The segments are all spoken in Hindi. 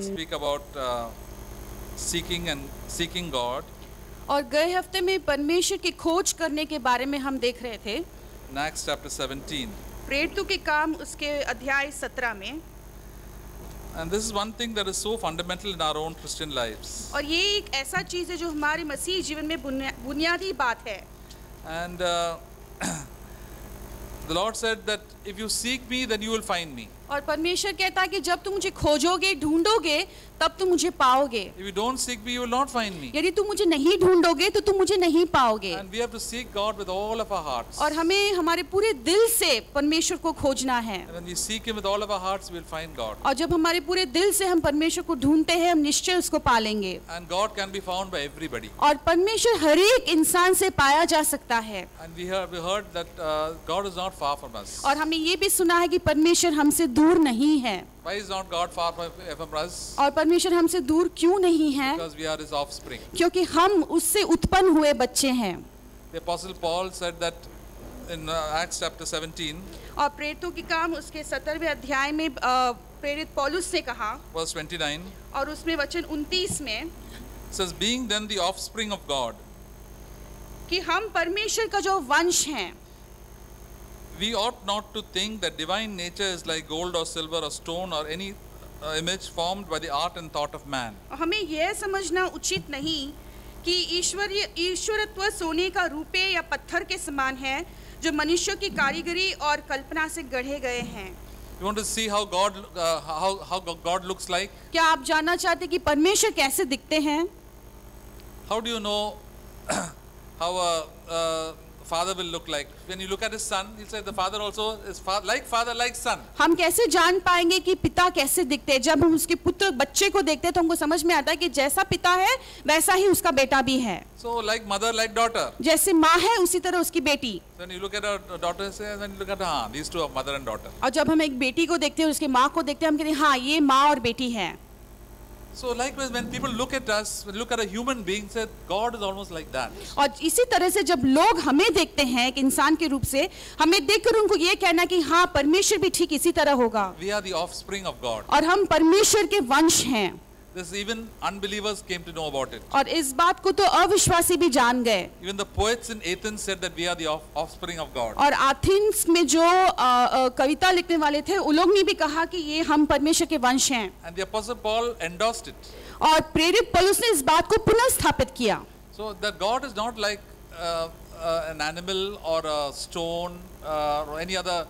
speak about seeking God. और गए हफ्ते में परमेश्वर की खोज करने के बारे में हम देख रहे थे In Acts chapter 17. प्रेरितों के काम उसके अध्याय 17 में। And this is one thing that is so fundamental in our own Christian lives. और ये एक ऐसा चीज़ है जो हमारे मसीह जीवन में बुनियादी बात है। And the Lord said that if you seek me, then you will find me. और परमेश्वर कहता है कि जब तुम मुझे खोजोगे, ढूंढोगे, तब तुम मुझे पाओगे। If you don't seek me, you will not find me. यदि तुम मुझे नहीं ढूंढोगे तो तुम मुझे नहीं पाओगे। And we have to seek God with all of our hearts. और हमें हमारे पूरे दिल से परमेश्वर को खोजना है। And when we seek Him with all of our hearts, we will find God. और जब हमारे पूरे दिल से हम परमेश्वर को ढूंढते हैं, हम निश्चय उसको पालेंगे। And God can be found by everybody. और परमेश्वर हर एक इंसान से पाया जा सकता है। And we heard that God is not far from us. और हमने ये भी सुना है कि परमेश्वर हमसे दूर नहीं है। Why is not God far from us? और परमेश्वर हमसे दूर क्यों नहीं है? Because we are His offspring. क्योंकि हम उससे उत्पन्न हुए बच्चे हैं। The Apostle Paul said that in Acts chapter 17. और प्रेरितों के काम उसके 17वें अध्याय में प्रेरित पौलुस ने कहा, verse 29. और उसमें वचन 29 में says, being then the offspring of God. कि हम परमेश्वर का जो वंश हैं। We ought not to think that divine nature is like gold or silver or stone or any image formed by the art and thought of man. हमें यह समझना उचित नहीं कि ईश्वरत्व सोने का रूपे या पत्थर के समान है जो मनुष्यों की कारीगरी और कल्पना से गढ़े गए हैं। You want to see how God looks like? क्या आप जानना चाहते कि परमेश्वर कैसे दिखते हैं? How do you know how a father will look like? When you look at his son, he'll say the father also is father like son. हम कैसे जान पाएंगे कि पिता कैसे दिखते हैं? जब हम उसके पुत्र बच्चे को देखते हैं तो हमको समझ में आता है कि जैसा पिता है वैसा ही उसका बेटा भी है। So like mother like daughter. जैसे माँ है उसी तरह उसकी बेटी। When you look at a daughter, then you look at these two are mother and daughter. और जब हम एक बेटी को देखते हैं उसके माँ को देखते हैं हम कहते हैं हाँ ये माँ और बेटी है। So likewise, when people look at us, look at a human being, say God is almost like that. और इसी तरह से जब लोग हमें देखते हैं एक इंसान के रूप से, हमें देखकर उनको ये कहना कि हाँ परमेश्वर भी ठीक इसी तरह होगा। We are the offspring of God. और हम परमेश्वर के वंश हैं। This even unbelievers came to know about it. और इस बात को तो अविश्वासी भी जान गए। Even the poets in Athens said that we are the offspring of God. और एथेंस में जो कविता लिखने वाले थे उन लोग ने भी कहा कि ये हम परमेश्वर के वंश हैं। And the Apostle Paul endorsed it. और प्रेरित पौलुस ने इस बात को पुनः स्थापित किया। So that God is not like an animal or a stone or any other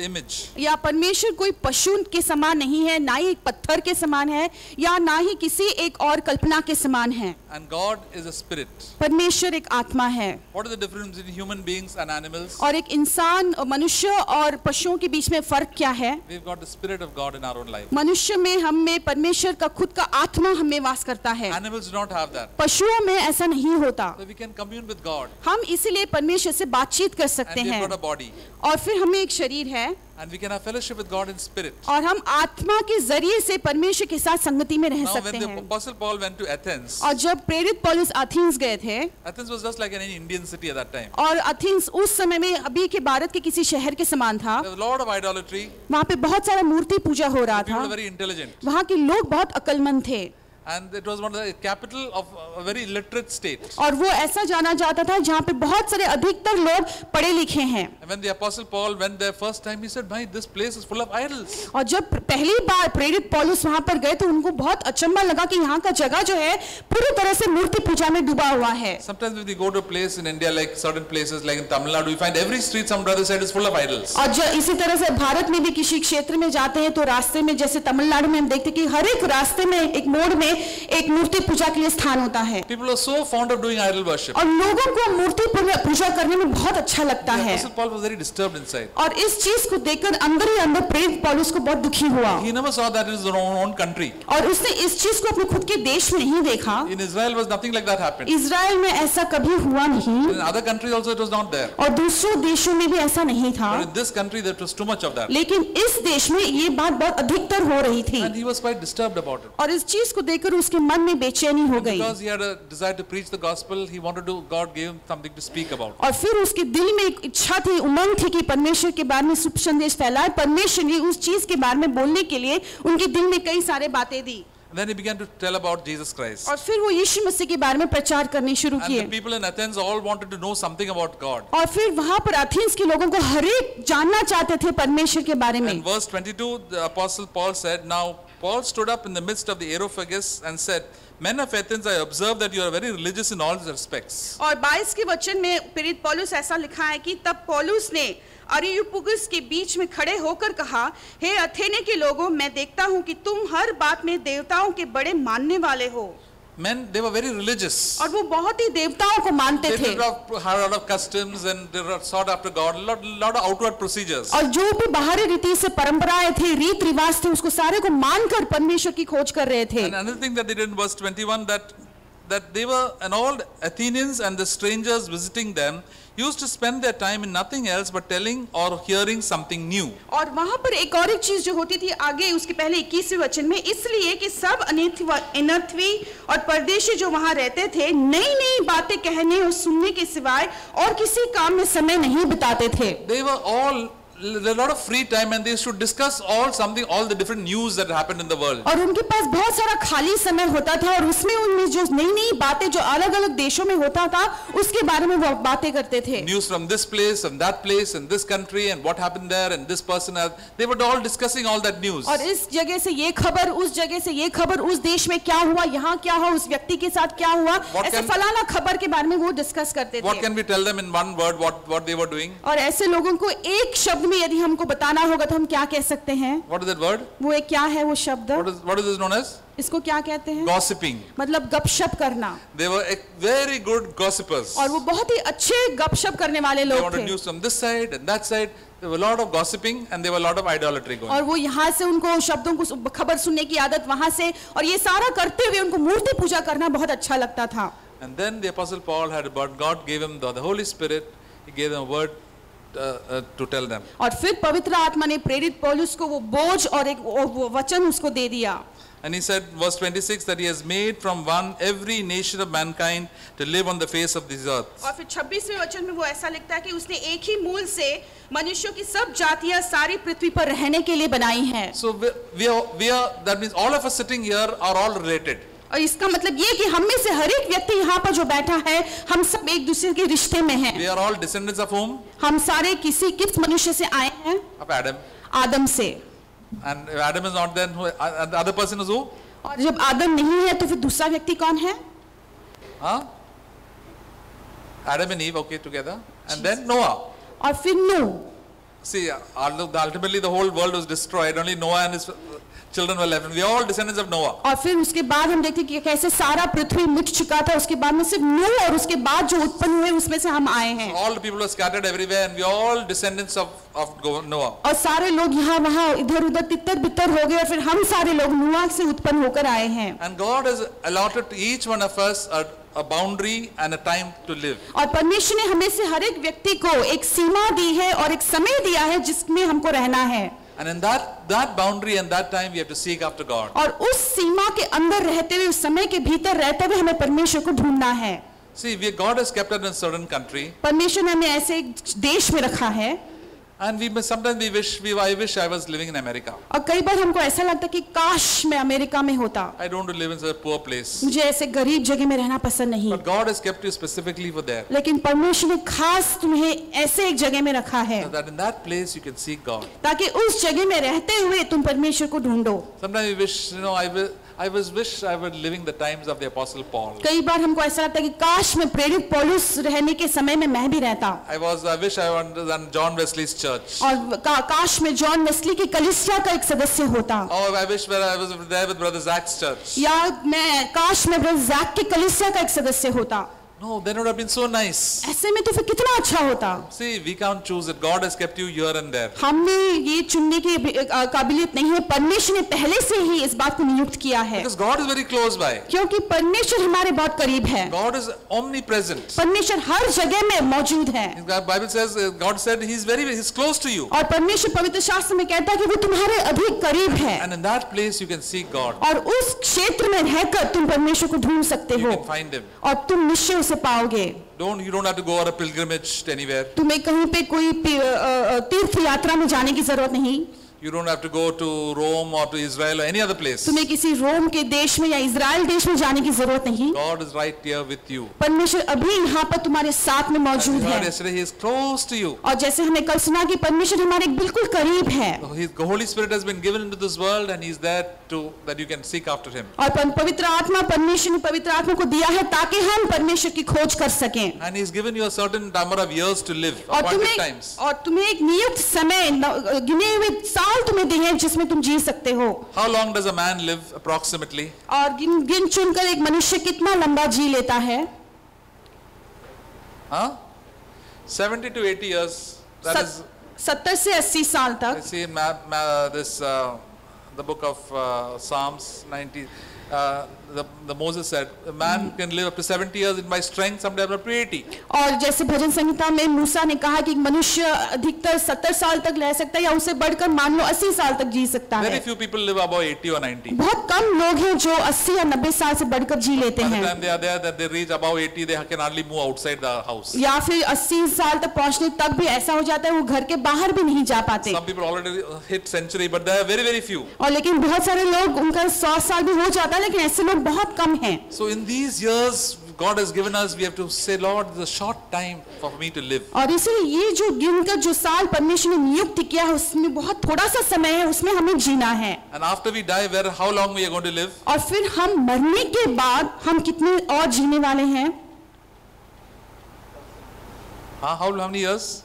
image. या परमेश्वर कोई पशु के समान नहीं है, ना ही एक पत्थर के समान है, या ना ही किसी एक और कल्पना के समान है। And God is a spirit. परमेश्वर एक आत्मा है। What is the difference between human beings and animals? और एक इंसान मनुष्य और पशुओं के बीच में फर्क क्या है? We've got the spirit of God in our own life. मनुष्य में हम में परमेश्वर का खुद का आत्मा हमें वास करता है। Animals do not have that. पशुओं में ऐसा नहीं होता। So we can commune with God. हम इसीलिए परमेश्वर से बातचीत कर सकते And we've हैं। got a body. और फिर हमें एक शरीर है। And we can have fellowship with God in spirit. और हम आत्मा के जरिए से परमेश्वर के साथ संगति में रह Now सकते when the हैं। Apostle Paul went to Athens, और जब प्रेरित पौलुस एथेंस गए थे, Athens was just like any Indian city at that time. और एथेंस उस समय में अभी के भारत के किसी शहर के समान था। There was a lot of idolatry. वहाँ पे बहुत सारा मूर्ति पूजा हो रहा People था। were very intelligent. वहाँ के लोग बहुत अक्लमंद थे। And it was one of the capital of a very literate state. और वो ऐसा जाना जाता था जहाँ पे बहुत सारे अधिकतर लोग पढ़े लिखे हैं। And when the Apostle Paul went there first time, he said, "My, this place is full of idols." और जब पहली बार प्रेरित पौलुस वहाँ पर गए तो उनको बहुत अचंभा लगा कि यहाँ का जगह जो है पूरी तरह से मूर्ति पूजा में डूबा हुआ है। Sometimes when we go to a place in India, like certain places, like in Tamil Nadu, we find every street some brother said is full of idols. और जब इसी तरह से भारत में भी किसी क्षेत्र में जाते हैं तो रास्ते में जैसे तमिलनाडु में हम देखते हैं कि हर एक रास्ते में एक मोड़ में एक मूर्ति पूजा के लिए स्थान होता है। People are so fond of doing idol worship. और लोगों को मूर्ति पूजा करने में बहुत अच्छा लगता The है। Apostle Paul was very disturbed inside. और इस चीज को देखकर अंदर ही अंदर प्रेरित पौलुस को बहुत दुखी हुआ। He never saw that in his own country. और उसने इस चीज को अपने खुद के देश में नहीं देखा। In Israel was nothing like that happened. Israel में ऐसा कभी हुआ नहीं। In other countries also it was not there. और दूसरों देशों में भी ऐसा नहीं था। But in this country there was too much of that. लेकिन इस देश में ये बात बहुत अधिकतर हो रही थी। And he was quite disturbed about it. और इस चीज को देखकर उसके मन में बेचैनी हो गई। Because he had a desire to preach the gospel, he wanted to, God gave him something to speak about. और फिर उसके दिल में एक इच्छा थी, उमंग थी कि परमेश्वर के बारे में शुभ संदेश फैलाए। परमेश्वर ने उस चीज के बारे में बोलने के लिए उनके दिल में कई सारे बातें दी। And then he began to tell about Jesus Christ. और फिर वो यीशु मसीह के बारे में प्रचार करने शुरू And किए। the people in Athens all wanted to know something about God. और फिर वहां पर एथेंस के लोगों को हर एक जानना चाहते थे परमेश्वर के बारे में। And verse 22, the apostle Paul said, "Now Paul stood up in the midst of the Areopagus and said, Men of Athens, I observe that you are very religious in all respects." और 22 के वचन में प्रेरित पौलुस ऐसा लिखा है कि तब पौलुस ने अरियुपगुस के बीच में खड़े होकर कहा, हे अथेने के लोगों, मैं देखता हूं कि तुम हर बात में देवताओं के बड़े मानने वाले हो। Men, they were very religious. और वो बहुत ही देवताओं को मानते They थे। did had a lot of customs and they were sought after God, lot of outward procedures. और जो भी बाहरी रीति से परंपराएं थे, रीत रिवाज थे, उसको सारे को मानकर परमेश्वर की खोज कर रहे थे। And another thing that they did in verse 21, that they were, and all Athenians and the strangers visiting them used to spend their time in nothing else but telling or hearing something new. और वहां पर एक और एक चीज जो होती थी आगे उसके पहले 21वें वचन में, इसलिए कि सब अनर्थवी और परदेशी जो वहां रहते थे नई नई बातें कहने और सुनने के सिवाय और किसी काम में समय नहीं बिताते थे। They were all, there was a lot of free time and they should discuss all the different news that happened in the world. और उनके पास बहुत सारा खाली समय होता था और उसमें उनमें जो नई नई बातें जो अलग अलग देशों में होता था उसके बारे में वो बातें करते थे। News from this place and that place and this country and what happened there and this person, they were all discussing all that news. और इस जगह से ये खबर, उस जगह से ये खबर, उस देश में क्या हुआ, यहाँ क्या हुआ, उस व्यक्ति के साथ क्या हुआ, ऐसे फलाना खबर के बारे में वो डिस्कस करते थे। What can we tell them in one word what they were doing? और ऐसे लोगों को एक शब्द में यदि हमको बताना होगा तो हम क्या कह सकते हैं? What is that word? वो एक क्या है वो शब्द? What is this known as? इसको क्या कहते हैं? Gossiping. मतलब गपशप करना। They were very good gossipers. और वो बहुत ही अच्छे गपशप करने वाले They लोग wanted थे। news from this side and that side. There were a lot of gossiping and there were a lot of idolatry going. और वो यहाँ से उनको शब्दों को खबर सुनने की आदत वहां से, और ये सारा करते हुए उनको मूर्ति पूजा करना बहुत अच्छा लगता था। And then the apostle Paul had about, God gave him the Holy Spirit. He gave them a word to tell them. और फिर पवित्र आत्मा ने प्रेरित पौलुस को वो बोझ और एक वो वचन उसको दे दिया। And he said, verse 26, that he has made from one every nation of mankind to live on the face of this earth. और फिर 26वें वचन में वो ऐसा लिखता है कि उसने एक ही मूल से मनुष्यों की सब जातियां सारी पृथ्वी पर रहने के लिए बनाई हैं। So we are, that means all of us sitting here are all related. और इसका मतलब ये कि हम में से हर एक व्यक्ति यहाँ पर जो बैठा है, हम सब एक दूसरे के रिश्ते में हैं। We are all descendants of whom? हम सारे किस मनुष्य से आए हैं? Of Adam. आदम से। And if Adam is not, then the other person is who? और जब आदम नहीं है तो फिर दूसरा व्यक्ति कौन है? Huh? Adam and Eve, okay, together. And then Noah. और फिर नूह। See, ultimately the whole world was destroyed. Only Noah and his children were left. And we are all descendants of Noah. और फिर उसके बाद हम देखते कि कैसे सारा पृथ्वी मिट चुका था, उसके बाद में सिर्फ नूह और उसके बाद जो उत्पन्न हुए उसमें से हम आए हैं। All the people were scattered everywhere and we are all descendants of Noah. और सारे लोग यहाँ वहाँ इधर उधर तितर बितर हो गए और फिर हम सारे लोग नूह से उत्पन्न होकर आए हैं। And God has allotted to each one of us a boundary and a time to live. और परमेश्वर ने हमें से हर एक व्यक्ति को एक सीमा दी है और एक समय दिया है जिसमें हमको रहना है। And in that boundary and that time we have to seek after God. और उस सीमा के अंदर रहते हुए, उस समय के भीतर रहते हुए हमें परमेश्वर को ढूंढना है। See, God has kept us in a certain country. परमेश्वर ने हमें ऐसे एक देश में रखा है। And sometimes I wish I was living in America. और कई बार हमको ऐसा लगता है कि काश मैं अमेरिका में होता। I don't want to live in such a poor place. मुझे ऐसे गरीब जगह में रहना पसंद नहीं। But God has kept you specifically for there. लेकिन परमेश्वर ने खास तुम्हें ऐसे एक जगह में रखा है So that in that place you can seek God. ताकि उस जगह में रहते हुए तुम परमेश्वर को ढूंढो। Sometimes we wish, I wish I were living the times of the Apostle Paul. कई बार हमको ऐसा लगता है कि काश मैं प्रेरित पौलुस रहने के समय में मैं भी रहता। I wish I was on John Wesley's church. और काश मैं जॉन वेस्ली की कलीसिया का एक सदस्य होता। Oh, I wish I was there with Brother Zach's church. या मैं काश मैं ब्रदर जैक की कलीसिया का एक सदस्य होता। No, then it would have been so nice. ऐसे में तो फिर कितना अच्छा होता। See, we can't choose it. God has kept you here and there. हमने ये चुनने की काबिलियत नहीं है, परमेश्वर ने पहले से ही इस बात को नियुक्त किया है। Because God is very close by. क्योंकि परमेश्वर हमारे बहुत करीब है। God is omnipresent. परमेश्वर हर जगह में मौजूद है। The Bible says, God said He's close to you. और परमेश्वर पवित्र शास्त्र में कहता है कि वो तुम्हारे अधिक करीब है। And in that place you can seek God. और उस क्षेत्र में रहकर तुम परमेश्वर को ढूंढ सकते हो। You can find Him. और तुम निश्चय उसे पाओगे। You don't have to go on a pilgrimage anywhere. तुम्हें कहीं पे कोई तीर्थ यात्रा में जाने की जरूरत नहीं। You don't have to go to Rome or to Israel or any other place. तुम्हें किसी रोम के देश में या इजराइल देश में जाने की जरूरत नहीं। God is right here with you. परमेश्वर अभी यहाँ पर तुम्हारे साथ में मौजूद है। Yesterday He is close to you. और जैसे हमने कल सुना कि परमेश्वर हमारे बिल्कुल करीब है। The Holy Spirit has been given into this world and He is there to that you can seek after Him. और पवित्र आत्मा परमेश्वर ने पवित्र आत्मा को दिया है ताकि हम परमेश्वर की खोज कर सकें। And He has given you a certain number of years to live, appointed times. और तुम्हें एक नियुक्त समय गिने हुए साल तुम्हें दिए हैं जिसमें तुम जी सकते हो। How long does a man live approximately? और गिन चुनकर एक मनुष्य कितना लंबा जी लेता है? 70 to 80 years. That is 70 से 80 साल तक। See in this the book of Psalms 90. The Moses said, a man can live up to 70 years in my strength, someday up to 80. और जैसे भजन संहिता में मूसा ने कहा कि एक मनुष्य अधिकतर 70 साल तक रह सकता है या उससे बढ़कर मान लो 80 साल तक जी सकता है। Very few people live above 80 or 90. बहुत कम लोग हैं जो 80 या 90 साल से बढ़कर जी लेते हैं। By the time they are there, that they reach above 80, they can hardly move outside the house. या फिर 80 साल तक पहुंचने तक भी ऐसा हो जाता है वो घर के बाहर भी नहीं जा पाते। Some people already hit century, but there are very very few. और लेकिन बहुत सारे लोग उनका 100 साल भी हो जाता है लेकिन ऐसे लोग बहुत कम हैं। So in these years God has given us, we have to say, Lord, it's a short time for me to live. और इसलिए ये जो गिनकर जो साल परमेश्वर ने नियुक्त किया है उसमें बहुत थोड़ा सा समय है, उसमें हमें जीना है। And after we die, how long we are going to live? और फिर हम मरने के बाद हम कितने और जीने वाले हैं? How many years?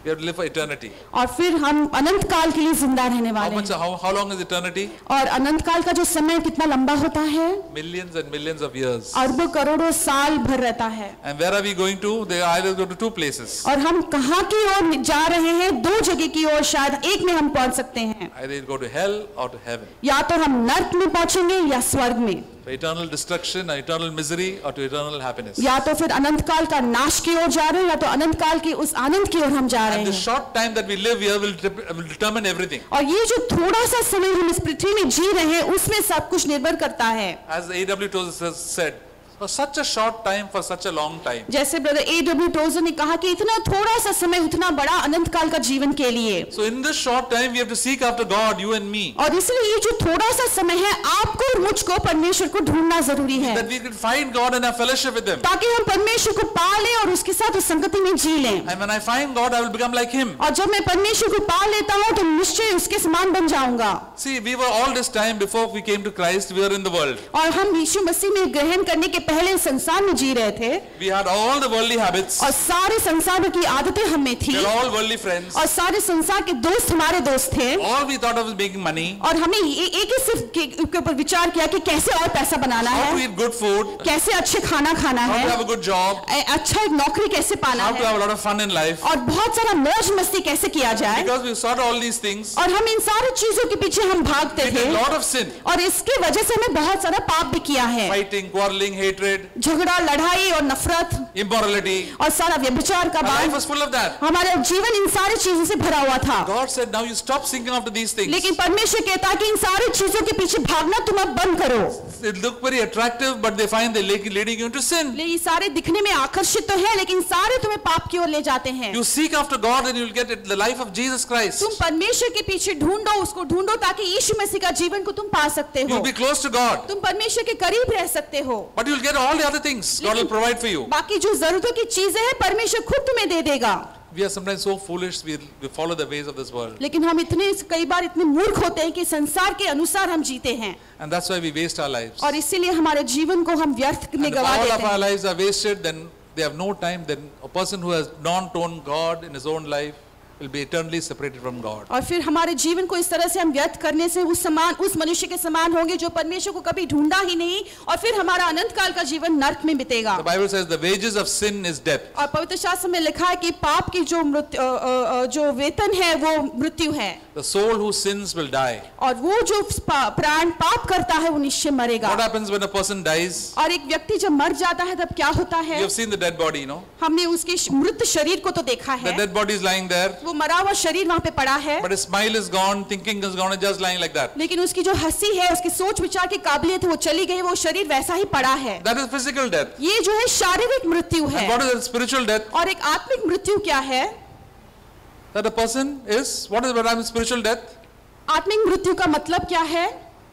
We have to live for eternity. और फिर हम अनंत काल के लिए जिंदा रहने वाले हैं। How long is eternity? और अनंत काल का जो समय कितना लंबा होता है? Millions and millions of years. अरबों करोड़ों साल भर रहता है। And where are we going to? They either go to two places. और हम कहाँ की ओर जा रहे हैं? दो जगह की ओर, शायद एक में हम पहुंच सकते हैं। Either go to hell or to heaven. या तो हम नर्क में पहुंचेंगे या स्वर्ग में। To eternal destruction, or eternal misery, or to eternal happiness. या तो फिर अनंत काल का नाश की ओर जा रहे हैं या तो अनंत काल की उस आनंद की ओर हम जा रहे हैं। And the short time that we live here will determine everything. और ये जो थोड़ा सा समय हम इस पृथ्वी में जी रहे हैं उसमें सब कुछ निर्भर करता है। As A.W. Tozer said, for such a short time, for such a long time. जैसे ब्रदर A.W. टोजर ने कहा कि इतना थोड़ा सा समय उतना बड़ा अनंत काल का जीवन के लिए। So in this short time we have to seek after God, you and me. और इसलिए ये जो थोड़ा सा समय है आपको और मुझको परमेश्वर को ढूंढना जरूरी है। That we can find God and have fellowship with Him. ताकि हम परमेश्वर को पा लें और उसके साथ उस संगति में जी लें। And when I find God, I will become like Him. और जब मैं परमेश्वर को पा लेता हूँ तो निश्चय उसके समान बन जाऊंगा। See, we were all this time before we came to Christ, we were in the world. और हम यीशु मसीह में ग्रहण करने के पहले संसार जी रहे थे। We had all the worldly habits. और सारे संसार की आदतें हमें थी। We were all worldly friends. और सारे संसार के दोस्त हमारे दोस्त थे। All we thought of was making money. और हमें एक ही सिर्फ के ऊपर विचार किया कि कैसे और पैसा बनाना है। How to eat good food. कैसे अच्छे खाना खाना है। How to have a good job. अच्छा एक नौकरी कैसे पाना है। How to have a lot of fun in life. और बहुत सारा मौज मस्ती कैसे किया जाए। Because we sought all these things. और हम इन सारी चीजों के पीछे हम भागते थे। We did a lot of sin. और इसके वजह से हमें बहुत सारा पाप भी किया है। Fighting, quarreling, hatred. झगड़ा, लड़ाई और नफरत, immorality, और सारा व्यभिचार का बात। Life was full of that. हमारा जीवन इन सारी चीजों से भरा हुआ था। God said, now you stop thinking after these things. लेकिन परमेश्वर कहता है कि इन सारी चीजों के पीछे भागना तुम अब बंद करो। They look very attractive, but they find they leading you into sin. ये सारे दिखने में आकर्षित तो है लेकिन सारे तुम्हें पाप की ओर ले जाते हैं। You seek after God and you will get the life of Jesus Christ. तुम परमेश्वर के पीछे ढूंढो, उसको ढूंढो ताकि यीशु मसीह का जीवन को तुम पा सकते हो। You will be close to God. तुम परमेश्वर के करीब रह सकते हो। But you will get all the other things God will provide for you. बाकी जो जरूरतों की चीजें हैं परमेश्वर खुद तुम्हें दे देगा। We are sometimes so foolish, we follow the ways of this world. लेकिन हम कई बार इतने मूर्ख होते हैं कि संसार के अनुसार हम जीते हैं। And that's why we waste our lives. और इसीलिए हमारे जीवन को हम व्यर्थ में गवा देते हैं। And if all of our lives are wasted, then they have no time. Then a person who has not known God in his own life will be eternally separated from God. और फिर हमारे जीवन को इस तरह से हम व्यर्थ करने से उस मनुष्य के समान होंगे जो परमेश्वर को कभी ढूंढा ही नहीं और फिर हमारा अनंत काल का जीवन नरक में बीतेगा। The Bible says the wages of sin is death. और पवित्र शास्त्र में लिखा है कि पाप की जो वेतन है वो मृत्यु है। The soul who sins will die. और वो जो प्राण पाप करता है वो निश्चय मरेगा। What happens when a person dies? और एक व्यक्ति जब मर जाता है तब क्या होता है? You have seen the dead body, no? हमने उसके मृत शरीर को तो देखा है। The dead body is lying there. वो मरा हुआ शरीर वहाँ पे पड़ा है। But his smile is gone, thinking is gone, just lying like that. लेकिन उसकी जो हंसी है, उसकी सोच विचार की काबिलियत है वो चली गई, वो शरीर वैसा ही पड़ा है। That is physical death. ये जो है शारीरिक मृत्यु है। And what is spiritual death? और एक आत्मिक मृत्यु क्या है? that a person is, what is what I mean spiritual death? आत्मिक मृत्यु का मतलब क्या है?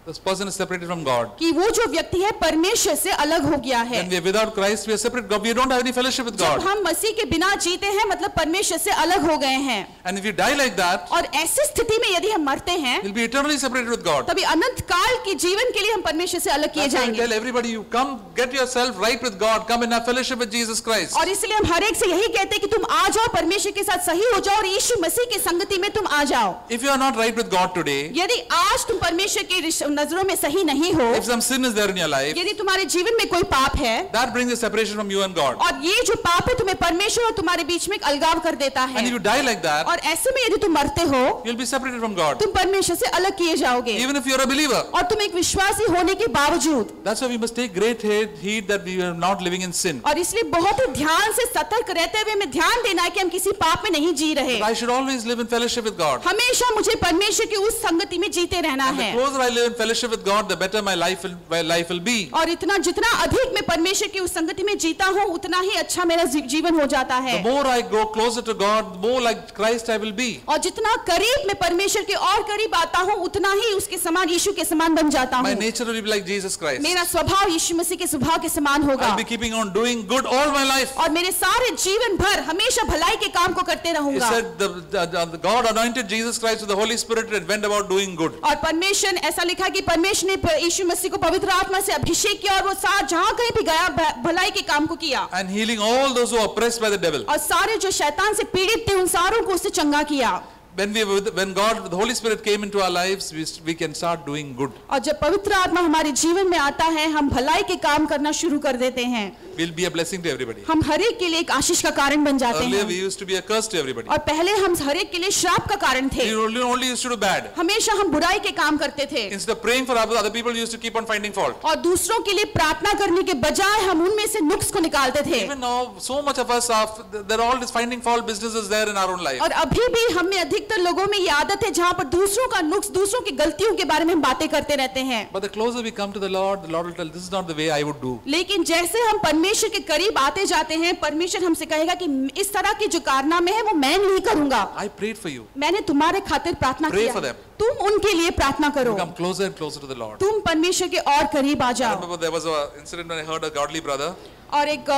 This person is separated from God. कि वो जो व्यक्ति है परमेश्वर से अलग हो गया है। When we are without Christ, we are separate. God, we don't have any fellowship with God. जब हम मसीह के बिना जीते हैं मतलब परमेश्वर से अलग हो गए हैं। And if you die like that, और ऐसी स्थिति में यदि हम मरते हैं, you'll be eternally separated with God. तभी अनंत काल के जीवन के लिए हम परमेश्वर से अलग किए That's why I जाएंगे। tell everybody, you come, get yourself right with God. Come in a fellowship with Jesus Christ. और इसलिए हम हर एक से यही कहते हैं कि तुम आ जाओ, परमेश्वर के साथ सही हो जाओ और यीशु मसीह की संगति में तुम आ जाओ। If you are not right with God today, यदि आज तुम परमेश्वर की नजरों में सही नहीं हो, if some sin is there in your life, यदि तुम्हारे जीवन में कोई पाप है, that brings a separation from you and God. और ये जो पाप है तुम्हें परमेश्वर और तुम्हारे बीच में एक अलगाव कर देता है। And if you die like that, और ऐसे में यदि तुम मरते हो, you'll be separated from God. तुम परमेश्वर से अलग किए जाओगे। Even if you're a believer. और तुम एक विश्वासी होने के बावजूद। That's why we must take great heed that we are not living in sin. और इसलिए बहुत ही ध्यान से सतर्क रहते हुए हमें ध्यान देना है कि हम किसी पाप में नहीं जी रहे। But I should always live in fellowship with God. हमेशा मुझे परमेश्वर की उस संगति में जीते रहना And the है। closer I live in fellowship with God, the better my life will be. और इतना जितना अधिक मैं परमेश्वर की उस संगति में जीता हूँ, उतना ही अच्छा मेरा जीवन हो जाता है। The more I grow closer to God, the more like Christ I will be. और जितना करीब मैं परमेश्वर के और करीब आता हूँ, उतना ही उसके समान, यीशु के समान बन जाता My हूँ। nature will be like Jesus Christ. मेरा स्वभाव यीशु मसीह के स्वभाव के समान होगा। I'll be keeping on doing good all my life. और मेरे सारे जीवन भर हमेशा भलाई के काम को करते He रहूंगा। said the God anointed Jesus Christ with the Holy Spirit and went about doing good. और परमेश्वर ने ऐसा लिखा कि परमेश्वर ने यीशु मसीह को पवित्र आत्मा से अभिषेक किया और वो जहाँ कहीं भी गया भलाई के काम को किया। And healing all those who are oppressed by the devil. और सारे जो शैतान से पीड़ित थे उन सारों को उससे चंगा किया। When God, the Holy Spirit came into our lives, we can start doing good. और जब पवित्र आत्मा हमारे जीवन में आता है, हम भलाई के काम करना शुरू कर देते हैं। We'll be a blessing to everybody. हम हर एक के लिए एक आशीष का कारण बन जाते Earlier हैं। we used to be a curse to everybody. और पहले हम हर एक के लिए श्राप का कारण थे। We only used to do bad. हमेशा हम बुराई के काम करते थे। Instead of praying for other people, we used to keep on finding fault. और दूसरों के लिए प्रार्थना करने के बजाय हम उनमें से नुक्स को निकालते थे। Even now, so much of us are, there are all this finding fault businesses there in our own life. और अभी भी हम में अधिकतर लोगों में ये आदत है जहाँ पर दूसरों का नुक्स, दूसरों की गलतियों के बारे में हम बातें करते रहते हैं। But the closer we come to the Lord will tell, this is not the way I would do. लेकिन जैसे हम परमेश्वर के करीब आते जाते हैं, परमेश्वर हमसे कहेगा कि इस तरह के जो कारनामे हैं वो मैं नहीं करूंगा। I prayed for you. मैंने तुम्हारे खातिर प्रार्थना Pray किया। for them. तुम उनके लिए प्रार्थना करो। Come closer and closer to the Lord. तुम परमेश्वर के और करीब आ I जाओ। remember there was an incident when I heard a godly brother. और एक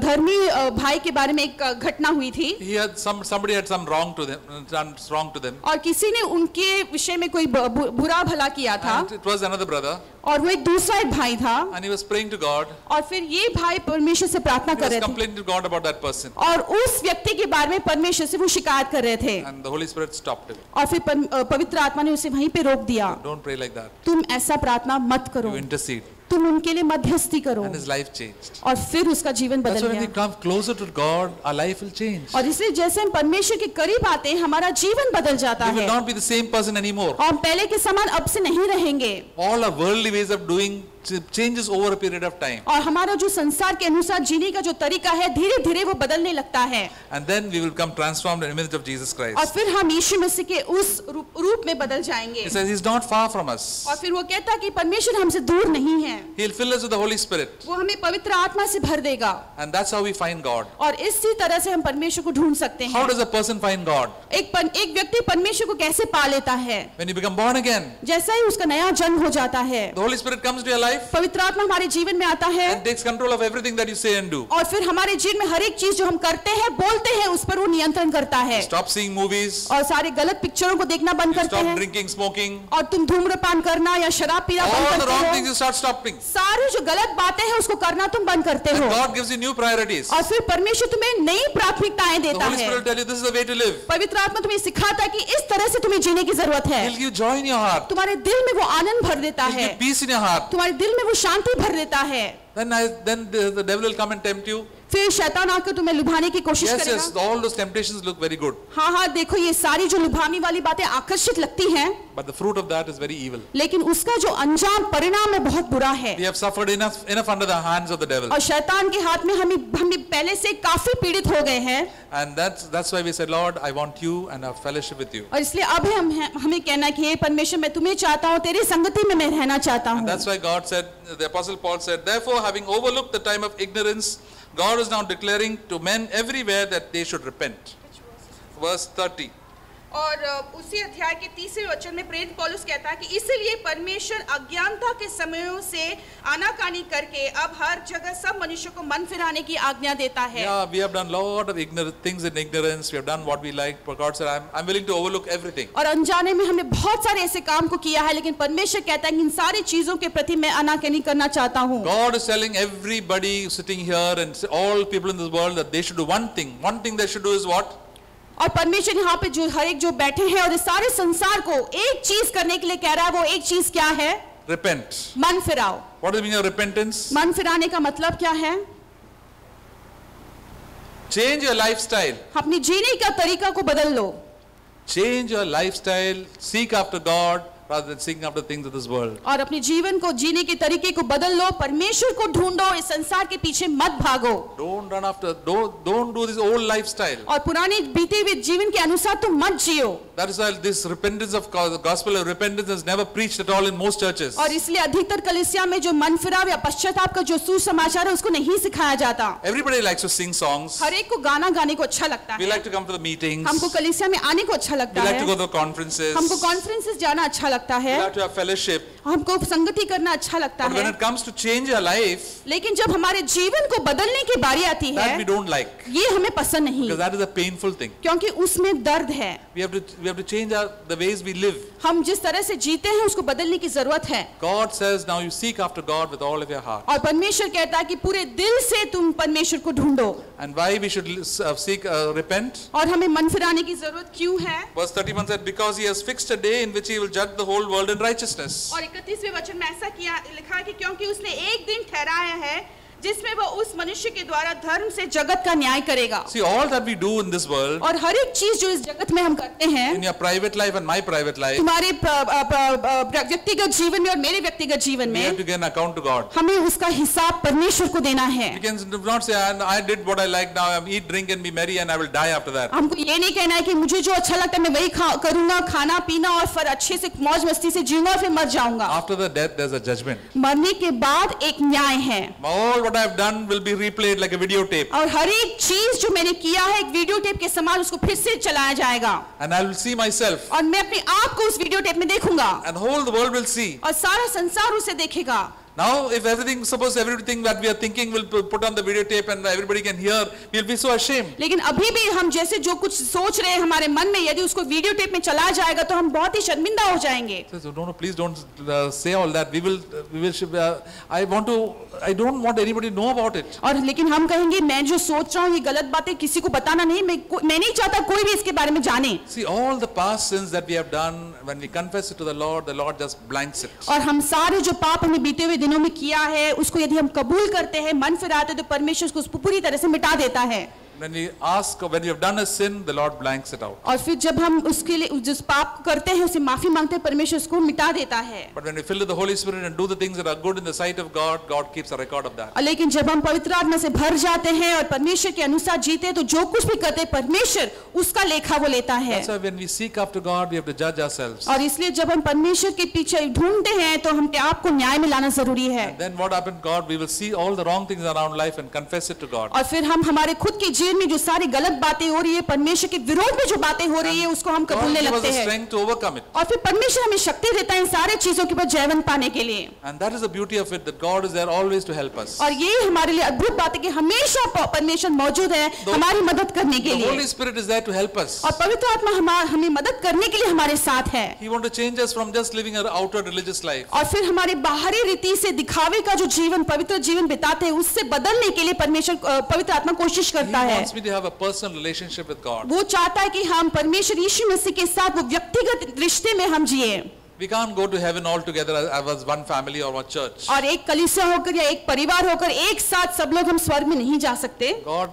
धर्मी भाई के बारे में एक घटना हुई थी। He had somebody had some wrong to them, done wrong to them. और किसी ने उनके विषय में कोई बुरा भला किया था। And it was another brother. और वो एक दूसरा एक भाई था। And he was praying to God. और फिर ये भाई परमेश्वर से प्रार्थना He कर was रहे थे। complaining to God about that person. और उस व्यक्ति के बारे में परमेश्वर से वो शिकायत कर रहे थे। And the Holy Spirit stopped him. और फिर पवित्र आत्मा ने उसे वहीं पे रोक दिया। Don't pray like that. तुम ऐसा प्रार्थना मत करो। You intercede. तुम उनके लिए मध्यस्थी करो। And his life changed. और फिर उसका जीवन That's बदल why when we गया। come closer to God, our life will change. और इसलिए जैसे हम परमेश्वर के करीब आते हैं, हमारा जीवन बदल जाता We will है। not be the same person anymore. और हम पहले के समान अब से नहीं रहेंगे। All our worldly ways of doing changes over a period of time. और हमारा जो संसार के अनुसार जीने का जो तरीका है, धीरे धीरे वो बदलने लगता है। And then we will come transformed in the image of Jesus और Christ. फिर हम यीशु मसीह के उस रूप में बदल जाएंगे। He says he's not far from us. और फिर वो कहता है कि परमेश्वर हमसे दूर नहीं है। He'll fill us with the Holy Spirit. वो हमें पवित्र आत्मा से भर देगा। And that's how we find God. और इसी तरह से हम परमेश्वर को ढूंढ सकते How हैं। does a person find God? एक व्यक्ति परमेश्वर को कैसे पा लेता है? When you become born again, जैसा ही उसका नया जन्म हो जाता है, the Holy Spirit comes to your life पवित्र आत्मा हमारे जीवन में आता है and takes control of everything that you say and do. और फिर हमारे जीवन में हर एक चीज जो हम करते हैं, बोलते हैं, उस पर वो नियंत्रण करता है। Stop seeing movies. और सारे गलत पिक्चरों को देखना बंद करते Stop हैं। drinking, smoking. और तुम धूम्रपान करना या शराब पीना बंद All the करते wrong हो। things you start stopping. सारी जो गलत बातें हैं उसको करना तुम बंद करते And हो। God gives you new priorities. और फिर परमेश्वर तुम्हें नई प्राथमिकताएं The देता Holy है। Spirit will tell you this is the way to live. पवित्र आत्मा तुम्हें सिखाता है कि इस तरह से तुम्हें जीने की जरूरत है। He'll give joy in your heart. तुम्हारे दिल में वो आनंद भर देता He'll है। give peace in your heart. तुम्हारे दिल में वो शांति भर देता है। Then the devil will come and tempt you. फिर शैतान आकर तुम्हें लुभाने की कोशिश Yes, करेगा। yes, all those temptations look very good. हाँ हाँ, देखो ये सारी जो लुभाने वाली बातें आकर्षित लगती हैं, But the fruit of that is very evil. लेकिन उसका जो अंजाम परिणाम है बहुत बुरा है। We have suffered enough under the hands of the devil. और शैतान के हाथ में हम पहले से काफी पीड़ित हो गए हैं। And that's why we said, Lord, I want you and have fellowship with you. और इसलिए अब हमें कहना कि हे परमेश्वर, मैं तुम्हें चाहता हूँ, तेरी संगति में मैं रहना चाहता And हूँ। that's why God said, the Apostle Paul said, therefore, having overlooked the time of ignorance, God is now declaring to men everywhere that they should repent. verse 30. और उसी अध्याय के 30वें वचन में प्रेरित पौलुस कहता है कि इसलिए परमेश्वर अज्ञानता के समयों से आनाकानी करके अब हर जगह सब मनुष्यों को मन फिराने की आज्ञा देता है। Yeah, we have done lot of things in ignorance. We have done what we like. But God said, I'm willing to overlook everything. और अनजाने में हमने बहुत सारे ऐसे काम को किया है, लेकिन परमेश्वर कहता है कि इन सारी चीजों के प्रति मैं आनाकानी करना चाहता हूँ। God is telling everybody sitting here and all people in this world that they should do one thing. One thing they should do is what? और परमेश्वर यहाँ पे जो हर एक जो बैठे हैं और इस सारे संसार को एक चीज करने के लिए कह रहा है, वो एक चीज क्या है? Repent. मन फिराओ। What does it mean of repentance? मन फिराने का मतलब क्या है? Change your lifestyle. अपनी जीने का तरीका को बदल लो। Change your lifestyle. Seek after God rather than seeking after things of this world. और अपने जीवन को जीने के तरीके को बदल लो, परमेश्वर को ढूंढो, इस संसार के पीछे मत भागो। Don't run after. Don't do this old lifestyle. और पुराने बीते हुए जीवन के अनुसार तुम मत जियो। That is why this repentance of the gospel of repentance is never preached at all in most churches. और इसलिए अधिकतर कलीसिया में जो मन फिराव या पश्चाताप का जो सुसमाचार है उसको नहीं सिखाया जाता। Everybody likes to sing songs. हर एक को गाना गाने को अच्छा लगता We है। like to come to the meetings. हमको कलीसिया में आने को अच्छा लगता We है। like to go to the conferences. हमको कॉन्फ्रेंसेस जाना अच्छा लगता We है। like to have fellowship. हमको संगति करना अच्छा लगता But when है। it comes to change your life, लेकिन जब हमारे जीवन को बदलने की बारी आती है, that we don't like. ये हमें पसंद नहीं, Because that is a painful thing. क्योंकि उसमें दर्द है। We have to change the ways we live. हम जिस तरह से जीते हैं उसको बदलने की जरूरत है। God says now you seek after God with all of your heart. और परमेश्वर कहता है कि पूरे दिल से तुम परमेश्वर को ढूंढो। And why we should repent? और हमें मन फिराने की जरूरत क्यों है? Verse 31 said, because he has fixed a day in which he will judge the whole world in righteousness. और 31वें वचन में ऐसा किया लिखा है कि क्योंकि उसने एक दिन ठहराया है जिसमें वो उस मनुष्य के द्वारा धर्म से जगत का न्याय करेगा। See, all that we do in this world, और हर एक चीज जो इस जगत में हम करते हैं, in your private life and my private life, तुम्हारे व्यक्तिगत जीवन में और मेरे व्यक्तिगत जीवन we have में to give an account to God. हमें उसका हिसाब परमेश्वर को देना है। You can not say, I did what I like now, I eat, drink and be merry and I will die after that. हमको ये नहीं कहना है कि मुझे जो अच्छा लगता है मैं वही करूंगा, खाना पीना और फिर अच्छे से मौज मस्ती से जीऊंगा और फिर मर जाऊंगा। After the death, there's a judgment. मरने के बाद एक न्याय है। All what I have done will be replayed like a videotape. और हर एक चीज जो मैंने किया है एक वीडियो टेप के समान उसको फिर से चलाया जाएगा। And I will see myself. और मैं अपने आप को उस वीडियो टेप में देखूंगा। And whole the world will see. और सारा संसार उसे देखेगा। Now, if suppose everything that we are thinking will put on the videotape and everybody can hear, we'll be so ashamed. लेकिन अभी भी हम जैसे जो कुछ सोच रहे हैं हमारे मन में, यदि उसको वीडियो टेप में चलाया जाएगा तो हम बहुत ही शर्मिंदा हो जाएंगे। So, no, please don't say all that. I don't want anybody to know about it. और लेकिन हम कहेंगे मैं जो सोच रहा हूँ ये गलत बातें किसी को बताना नहीं, मैं नहीं चाहता कोई भी इसके बारे में जाने। See, all the past sins that we have done, when we confess it to the Lord just blanks it. और हम सारे जो पाप हमने बीते हुए दिनों में किया है उसको यदि हम कबूल करते हैं, मन फिराते हैं, तो परमेश्वर उसको पूरी तरह से मिटा देता है। When we have done a sin, the Lord blanks it out. और फिर जब हम उसके लिए जिस पाप को करते हैं उसे माफी मांगते हैं, परमेश्वर उसको मिटा देता है। But when we fill with the Holy Spirit and do the things that are good in the sight of God, God keeps a record of that. लेकिन जब हम पवित्र आत्मा से भर जाते हैं और परमेश्वर के अनुसार जीते हैं तो जो कुछ भी करते हैं परमेश्वर उसका लेखा वो लेता है। That's why when we seek after God, we have to judge ourselves. और इसलिए जब हम परमेश्वर के पीछे ढूंढते हैं तो हम आप को न्याय में लाना जरूरी है। And then what happened, God, we will see all the wrong things around life and confess it to God. और फिर हम हमारे खुद के जीवन में जो सारी गलत बातें हो रही है, परमेश्वर के विरोध में जो बातें हो रही है उसको हम कबूलने लगते हैं। strength to overcome it. और फिर परमेश्वर हमें शक्ति देता है इन सारे चीजों के ऊपर जयवंत पाने के लिए। And that is the beauty of it, that God is there always to help us. और ये हमारे लिए अद्भुत बात है कि हमेशा परमेश्वर मौजूद है हमारी मदद करने के The लिए। Holy Spirit is there to help us. और पवित्र आत्मा हमें मदद करने के लिए हमारे साथ है। He wants to change us from just living an outer religious life. और फिर हमारे बाहरी रीति से दिखावे का जो जीवन पवित्र जीवन बिताते हैं उससे बदलने के लिए परमेश्वर पवित्र आत्मा कोशिश करता He है। wants me to have a personal relationship with God. वो चाहता है कि हम परमेश्वर यीशु मसीह के साथ वो व्यक्तिगत रिश्ते में हम जिए। We can't go to heaven all together as one family or one church. और एक कलीसिया होकर या एक परिवार होकर एक साथ सब लोग हम स्वर्ग में नहीं जा सकते। God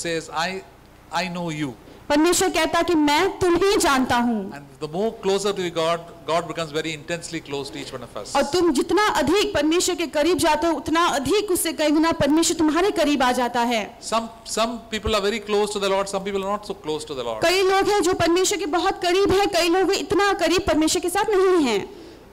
says, I know you. परमेश्वर कहता है कि मैं तुम्हें जानता हूँ। And the more closer to God, God becomes very intensely close to each one of us. और तुम जितना अधिक परमेश्वर के करीब जाते हो उतना अधिक उससे कई गुना परमेश्वर तुम्हारे करीब आ जाता है। Some people are very close to the Lord, some people are not so close to the Lord. कई लोग हैं जो परमेश्वर के बहुत करीब हैं, कई लोग इतना करीब परमेश्वर के साथ नहीं हैं।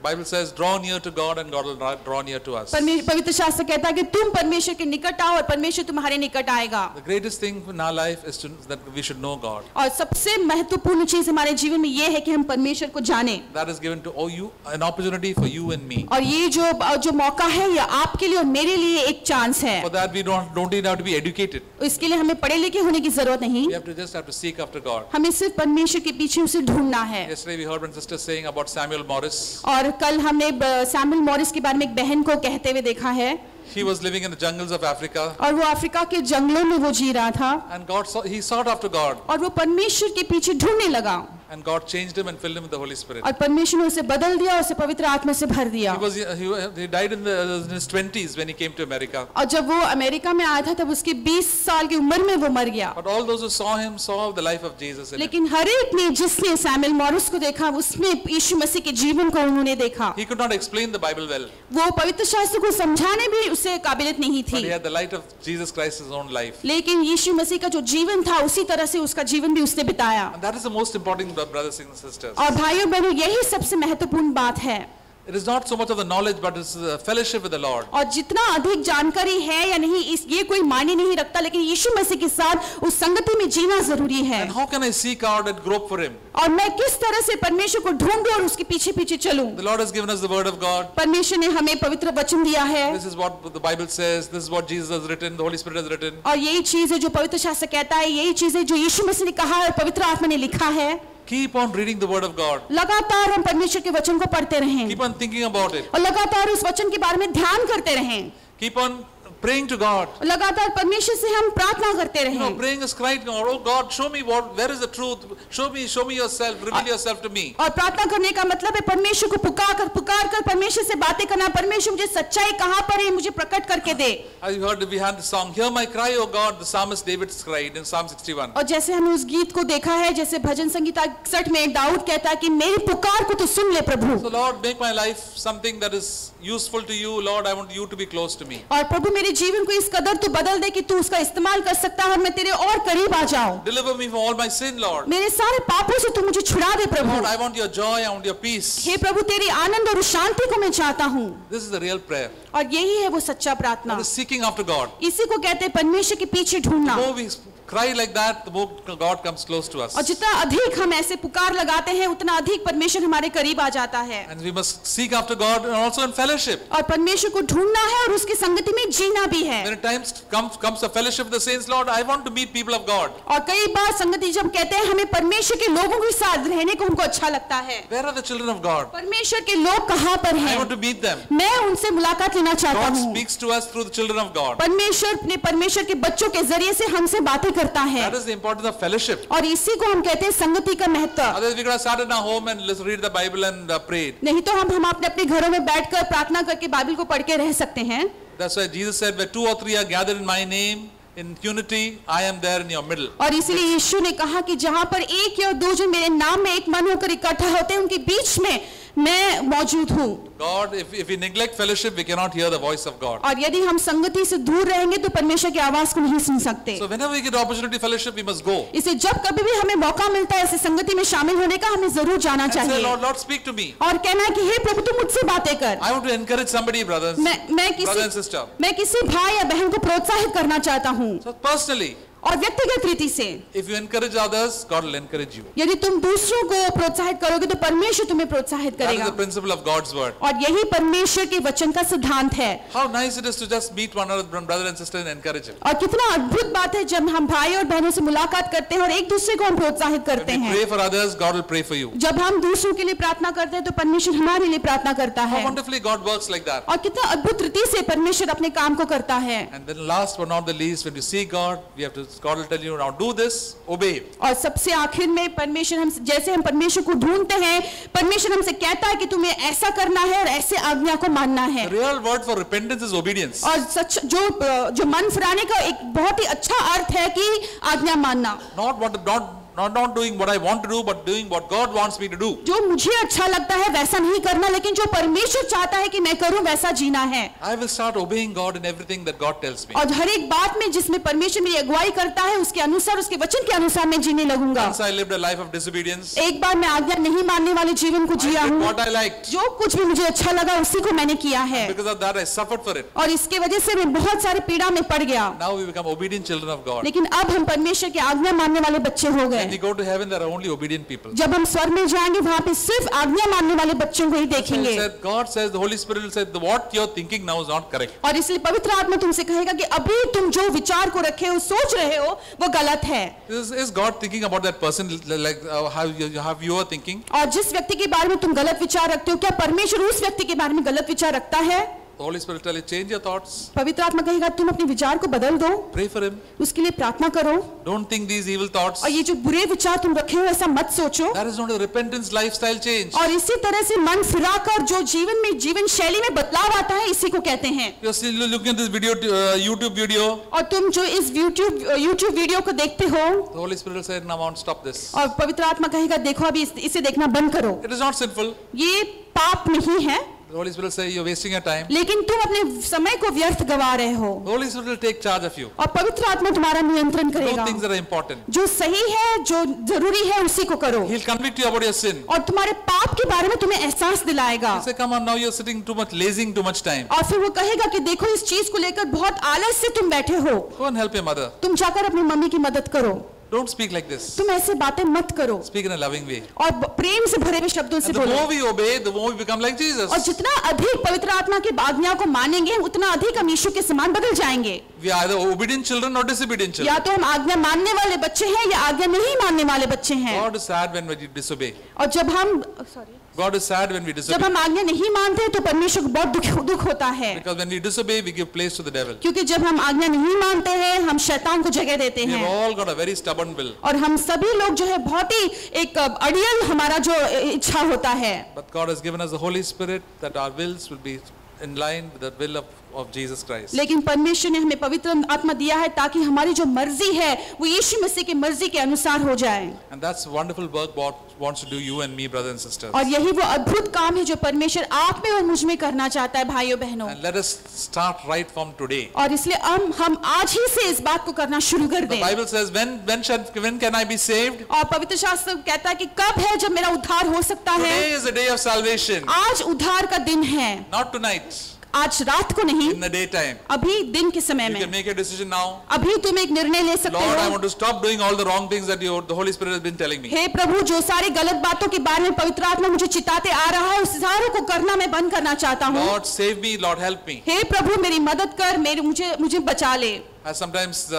Bible says, draw near to God and God will draw near to us. पवित्र शास्त्र कहता है कि तुम परमेश्वर के निकट आओ और परमेश्वर तुम्हारे निकट आएगा। The greatest thing in our life is that we should know God. और सबसे महत्वपूर्ण चीज हमारे जीवन में ये है कि हम परमेश्वर को जानें। That is given to you, an opportunity for you and me. और ये जो मौका है ये आपके लिए और मेरे लिए एक चांस है। For that we don't even have to be educated. इसके लिए हमें पढ़े लिखे होने की जरूरत नहीं। We just have to seek after God. हमें सिर्फ परमेश्वर के पीछे उसे ढूंढना है। Yesterday we heard one sister saying about Samuel Morris. और कल हमने सैमुअल मॉरिस के बारे में एक बहन को कहते हुए देखा है। He was living in the jungles of Africa. और वो अफ्रीका के जंगलों में वो जी रहा था। And he sought after God. और वो परमेश्वर के पीछे ढूंढने लगा। And God changed him and filled him with the Holy Spirit. और परमेश्वर ने उसे बदल दिया और उसे पवित्र आत्मा से भर दिया। He died in his 20s when he came to America. और जब वो अमेरिका में आया था तब उसके 20 साल की उम्र में वो मर गया। But all those who saw him saw the life of Jesus in him. लेकिन हर एक ने जिसने सैमुअल मॉरिस को देखा उसमें यीशु मसीह के जीवन को उन्होंने देखा। He could not explain the Bible well. वो पवित्र शास्त्र को समझाने भी उसे काबिलियत नहीं थी। But he had the light of Jesus Christ's own life. लेकिन यीशु मसीह का जो जीवन था उसी तरह से उसका जीवन भी उसने बिताया। And that is the most important, brothers and sisters. और भाइयों बहनों यही सबसे महत्वपूर्ण बात है। It is not so much of the knowledge, but it's the fellowship with the Lord. और जितना अधिक जानकारी है या नहीं ये कोई मायने नहीं रखता, लेकिन यीशु मसीह के साथ उस संगति में जीना जरूरी है। And how can I seek out and grope for Him? और मैं किस तरह से परमेश्वर को ढूंढूं और उसके पीछे पीछे चलूं? The Lord has given us the Word of God. परमेश्वर ने हमें पवित्र वचन दिया है। This is what the Bible says. This is what Jesus has written. The Holy Spirit has written. और यही चीज है जो पवित्र शास्त्र कहता है, यही चीज है जो यीशु मसीह ने कहा है और पवित्र आत्मा ने लिखा है। Keep on reading the Word of God. लगातार हम परमेश्वर के वचन को पढ़ते रहें। Keep on thinking about it. और लगातार उस वचन के बारे में ध्यान करते रहें। Keep on praying to God. लगातार परमेश्वर से हम प्रार्थना करते रहें। Praying is crying to God. Oh God, show me where is the truth. Show me yourself. Reveal yourself to me. और प्रार्थना करने का मतलब है परमेश्वर को पुकार कर परमेश्वर से बातें करना। परमेश्वर मुझे सच्चाई कहाँ पर है मुझे प्रकट करके दे। I heard we had the song, "Hear my cry, O God." The psalmist David cried in Psalm 61. और जैसे हमने उस गीत को देखा है, जैसे भजन संगीता 61 में दाऊद कहता है कि मेरी पुकार को तो सुन ले प्रभु। So Lord, make my life something that is useful to you. Lord, I want you to be close to me. और प्रभु मेरे जीवन को इस कदर तू बदल दे कि तू उसका इस्तेमाल कर सकता है और मैं तेरे और करीब आ जाऊं। Deliver me from all my sin, Lord. मेरे सारे पापों से तू मुझे छुड़ा दे प्रभु। Lord, I want your joy, I want your peace. हे प्रभु तेरी आनंद और शांति को मैं चाहता हूँ। This is the real prayer. और यही है वो सच्चा प्रार्थना। That is seeking after God. इसी को कहते हैं परमेश्वर के पीछे ढूंढना। The more we cry like that, the more God comes close to us. और जितना अधिक हम ऐसे पुकार लगाते हैं उतना अधिक परमेश्वर हमारे करीब आ जाता है। And we must seek after God and also in fellowship. और परमेश्वर को ढूंढना है और उसकी संगति में जीना भी है। Many times comes a fellowship with the saints. Lord, I want to meet people of God. और कई बार संगति जब कहते हैं हमें परमेश्वर के लोगों के साथ रहने को हमको अच्छा लगता है। Where are the children of God? परमेश्वर के लोग कहाँ पर हैं? I want to meet them. मैं उनसे मुलाकात लेना चाहता God हूँ। speaks to us through the children of God. परमेश्वर के बच्चों के जरिए से हमसे बातें करता है। That is the importance of fellowship. और इसी को हम कहते हैं संगति का महत्व। Otherwise, we could have sat in our home and let's read the Bible and prayed. नहीं तो हम अपने घरों में बैठकर प्रार्थना करके बाइबल को पढ़ के रह सकते हैं। That's why Jesus said, "Where 2 or 3 are gathered in my name, in unity, I am there in your middle." और इसलिए यीशु ने कहा कि जहाँ पर एक या दो जो मेरे नाम में एक मन होकर इकट्ठा होते हैं उनके बीच में मैं मौजूद हूँ। God, if we neglect fellowship, we cannot hear the voice of God. और यदि हम संगति से दूर रहेंगे तो परमेश्वर की आवाज को नहीं सुन सकते। So whenever we get opportunity fellowship, we must go. इसे जब कभी भी हमें मौका मिलता है ऐसे संगति में शामिल होने का हमें जरूर जाना And say, चाहिए। Lord, speak to me. और कहना है कि हे प्रभु तू मुझसे बातें कर। I want to encourage somebody, brothers, brother and sister. मैं किसी भाई या बहन को प्रोत्साहित करना चाहता हूँ। So personally, और व्यक्तिगत रीति से if you encourage others, God will encourage you. यदि तुम दूसरों को प्रोत्साहित करोगे तो परमेश्वर तुम्हें प्रोत्साहित That is करेगा। the principle of God's word. और यही परमेश्वर के वचन का सिद्धांत है। How nice it is to just meet one another, brother and sister, and encourage him. और कितना अद्भुत बात है जब हम भाई और बहनों से मुलाकात करते हैं और एक दूसरे को हम प्रोत्साहित करते When we हैं। pray for others, God will pray for you. जब हम दूसरों के लिए प्रार्थना करते हैं तो परमेश्वर हमारे लिए प्रार्थना करता How है। wonderfully God works like that. और कितना अद्भुत रीति से परमेश्वर अपने काम को करता है। And then last but not the least, when you see God, God will tell you, now do this, obey. और सबसे आखिर में परमेश्वर हम परमेश्वर को ढूंढते हैं, परमेश्वर हमसे कहता है कि तुम्हें ऐसा करना है और ऐसे आज्ञा को मानना है। The real word for repentance is obedience. और सच जो मन फिराने का एक बहुत ही अच्छा अर्थ है कि आज्ञा मानना। Not not doing what I want to do, but doing what God wants me to do. जो मुझे अच्छा लगता है वैसा नहीं करना, लेकिन जो परमेश्वर चाहता है कि मैं करूं वैसा जीना है। I will start obeying God in everything that God tells me. और हर एक बात में जिसमें परमेश्वर मेरी अगुवाई करता है उसके अनुसार, उसके वचन के अनुसार मैं जीने लगूंगा। Once I lived a life of disobedience. एक बार मैं आज्ञा नहीं मानने वाले जीवन को जिया I did हूँ। what I liked. जो कुछ भी मुझे अच्छा लगा उसी को मैंने किया है, Because of that I suffered for it. और इसके वजह से मैं बहुत सारे पीड़ा में पड़ गया। Now we become obedient children of God. लेकिन अब हम परमेश्वर की आज्ञा मानने वाले बच्चे हो गए। When we go to heaven, there are only obedient people. जब हम स्वर्ग में जाएंगे वहाँ पे सिर्फ आज्ञा मानने वाले बच्चों को ही देखेंगे। God says, the Holy Spirit will say, what you're thinking now is not correct. और इसलिए पवित्र आत्मा तुमसे कहेगा कि अभी तुम जो विचार को रखे हो, सोच रहे हो, वो गलत है। Is God thinking about that person like how you are thinking? और जिस व्यक्ति के बारे में तुम गलत विचार रखते हो, क्या परमेश्वर उस व्यक्ति के बारे में गलत विचार रखता है? The Holy Spirit will tell you, change your thoughts. पवित्र आत्मा कहेगा तुम अपने विचार को बदल दो, Pray for him. उसके लिए प्रार्थना करो। Don't think these evil thoughts. और ये जो बुरे विचार तुम रखे हो ऐसा मत सोचो। That is not a repentance lifestyle change. और इसी तरह से मन फिराकर जो जीवन में, जीवन शैली में बदलाव आता है, इसी को कहते हैं। You're still looking at this video, YouTube video. और तुम जो इस YouTube वीडियो को देखते हो, The Holy Spirit will say, now I want to stop this. और पवित्र आत्मा कहेगा देखो अभी इसे देखना बंद करो। It is not sinful. ये पाप नहीं है, The Holy Spirit will say, you're wasting your time. लेकिन तुम अपने समय को व्यर्थ गवा रहे हो। The Holy Spirit will take charge of you. और पवित्र आत्मा तुम्हारा नियंत्रण Do करेगा। things that are important. जो सही है, जो जरूरी है, उसी को करो। He'll convict you about your sin. और तुम्हारे पाप के बारे में तुम्हें एहसास दिलाएगा। He'll say, come on, now you're sitting too much, lazing too much time. और फिर वो कहेगा कि देखो इस चीज को लेकर बहुत आलस से तुम बैठे हो, Go and help your mother. तुम जाकर अपनी मम्मी की मदद करो। Don't speak like this. तुम ऐसे बातें मत करो, Speak in a loving way. और प्रेम से भरे हुए शब्दों से And the बोलो। more we obey, the more we become like Jesus. और जितना अधिक पवित्र आत्मा की आज्ञा को मानेंगे, उतना अधिक हम यीशु के समान बदल जाएंगे। We are either obedient children or disobedient या children. तो हम आज्ञा मानने वाले बच्चे हैं या आज्ञा नहीं मानने वाले बच्चे हैं। God is sad when we disobey. और जब हम God is sad when we जब disobey. हम आज्ञा नहीं मानते तो परमेश्वर को बहुत दुख होता है, Because when we disobey, we give place to the devil. क्योंकि जब हम आज्ञा नहीं मानते हैं हम शैतान को जगह देते We have हैं। all got a very stubborn will. और हम सभी लोग जो है बहुत ही एक अड़ियल हमारा जो इच्छा होता है। But God has given us the Holy Spirit that our wills will be in line with the will of Jesus Christ. लेकिन परमेश्वर ने हमें पवित्र आत्मा दिया है ताकि हमारी जो मर्जी है वो यीशु मसीह की मर्जी के अनुसार हो जाए। And that's wonderful work God wants to do you and me, brothers and sisters. और यही वो अद्भुत काम है जो परमेश्वर आप में और मुझ में करना चाहता है भाइयों बहनों। And let us start right from today. और इसलिए हम आज ही से इस बात को करना शुरू कर The दें। Bible says, when can I be saved? और पवित्र शास्त्र कहता है कि कब है जब मेरा उद्धार हो सकता है। Today is the day of salvation. आज उद्धार का दिन है, Not tonight, आज रात को नहीं, in the daytime. अभी दिन के समय You can में। make a decision now. अभी तुम एक निर्णय ले सकते Lord, I हो। want to stop doing all the wrong things that the Holy Spirit has been telling me. हे प्रभु, जो सारी गलत बातों के बारे में पवित्र आत्मा मुझे चिताते आ रहा है उस सारों को करना मैं बंद करना चाहता हूँ। Lord, save me. Lord, help me. हे प्रभु मेरी मदद कर, मुझे बचा ले। As sometimes